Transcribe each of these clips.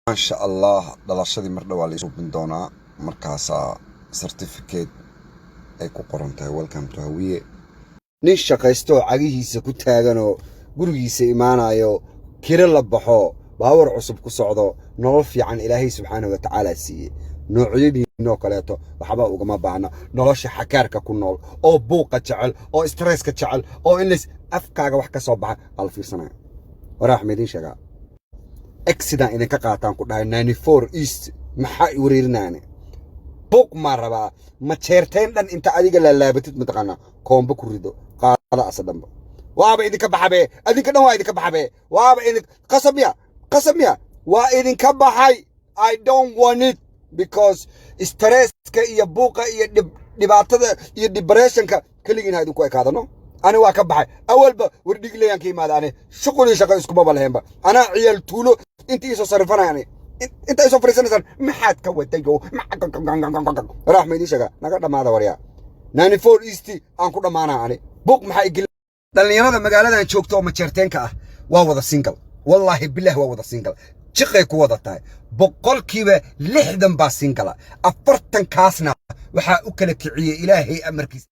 ما شاء الله dhalashadii mar dhaw la suubin doonaa markaas certificate ay ku qoran tahay welcome to Hawiye nin shaqaysto cagihiisa ku taagan oo gurigiisa imaanayo kira la baxo baawar cusub ku socdo nolol fiican Ilaahay subhanahu wa ta'ala siiyay noocyadiinoo kaleeto waxba ugama baahna nolosha xakaarka ku nool oo buuqa jecel oo stresska jecel oo in lis afkaaga wax ka soo baxa al fiirsanaa waraxmeedin shaga accident idinka qaataan ku dhahay 94 east maxaa i wareerinaane buuq ma rabaa ma jeerteen dhan inta adiga la laabatid mataqaana koomba ku rido qaada asadamba waaba idinka baxabe adinka dhan waa idinka baxabe waaba idin qasamiya waa idinka baxay I don't want it because stresska iyo buuqa iyo dhibaatada iyo depressionka kaligiina idinku ekaadano أنا واقف بحي أول بورديك لي أنكي ماذا أنا شغلي شغل إسكوبا بالهمبا أنا عيال تولو أنت إيش صرفنا يعني أنت إيش فريسنا سن محد كوت تيجو راح ما يدي شغل نقدر ما هذا وريا 94 إستي أنكو ده معنا يعني بوك محي قل لأن هذا مقالة أنا شوكتو متشرتين كه واو سينجل والله بالله واو سينجل شقي قوة تاي بقول كيف لحدن با سينجل أفرتن كاسنا وحا أكلك عيه إلهي أمركي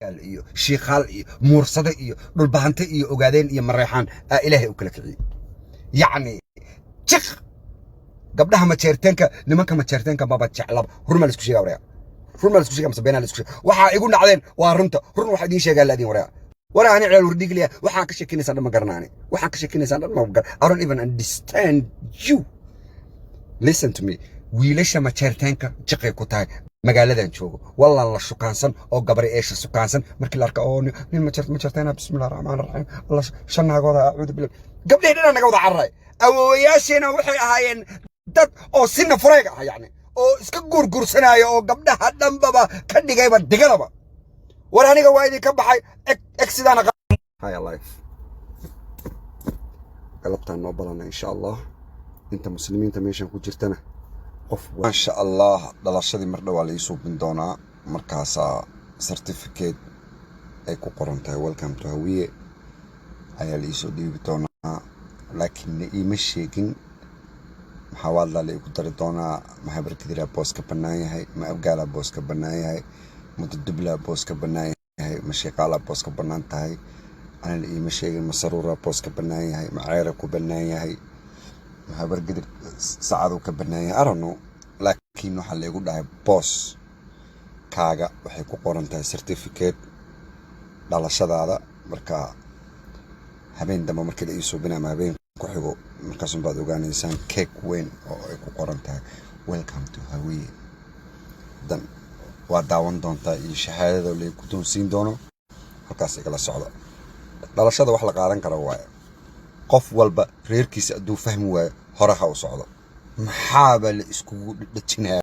iyo sheekhaal iyo muursada iyo dhulbaanta iyo ogaadeen iyo mareexaan ilaahay u kala kiciyo yaani jiq gabdhaha ma jeerteenka nimanka ma jeerteenka baba jeclaba hurmal isku sheega wareer hurmal isku sheega masbeena isku sheega waxa igu nacdeen waa runta run waxa idin sheegaa laadin wareer waraani ceel wardigliya waxa ka sheekinaysan dhan ma garanaani waxa ka sheekinaysan dhan ma gar I don't even understand you listen to me wiilasha ma jeerteenka jiqay ku tahay magaaladan joogo wallan la shukaansan oo gabari eesha shukaansan markii la arko oo nin ma jartayna bismillaahir rahmaanir rahiim allah shanagooda a'uudu billah gabdheena naga wada carray awooyaasheena waxay ahaayeen dad oo sinna fureeg ah yani oo iska gurgursanaayo oo gabdhaha dhanbaba ka dhigayba digadaba war aniga waa idin ka baxay sidana hay life galabtaan noo balana insha Allah inta muslimiinta meeshan ku jirtana ما شاء الله dhalashadii mar dhaw la suubin doonaa markaas certificate ay ku qoran tahay welcome to Hawiye ayaa la soo dhiibi doonaa laakiin ima sheegin maxaa la ku dari doonaa mahabarkidira booska banaan yahay ma abgaala booska banaan yahay mudadibla booska banaan yahay ma sheeqala booska banaan tahay ana ima sheegin masruura booska banaan yahay ma ceera ku banaan yahay mahabarkidir saacadu ka banaan yahay arano laakiin waxa la igu dhahay boss kaaga waxay ku qoran tahay certificate dhalashadaada marka habeen dambe markii ay soo binaa habeen ku xigo markaas baad ogaanaysaan cake weyn oo ay ku qoran tahay welcome to Hawiye dan waa daawan doontaa iyo shahaadada la ku doonsiin doono halkaas igala socdo dhalashada wax la qaadan karo waaye qof walba reerkiisa aduu fahmi waayo horaha u socdo maxaa bal isku dhajinaa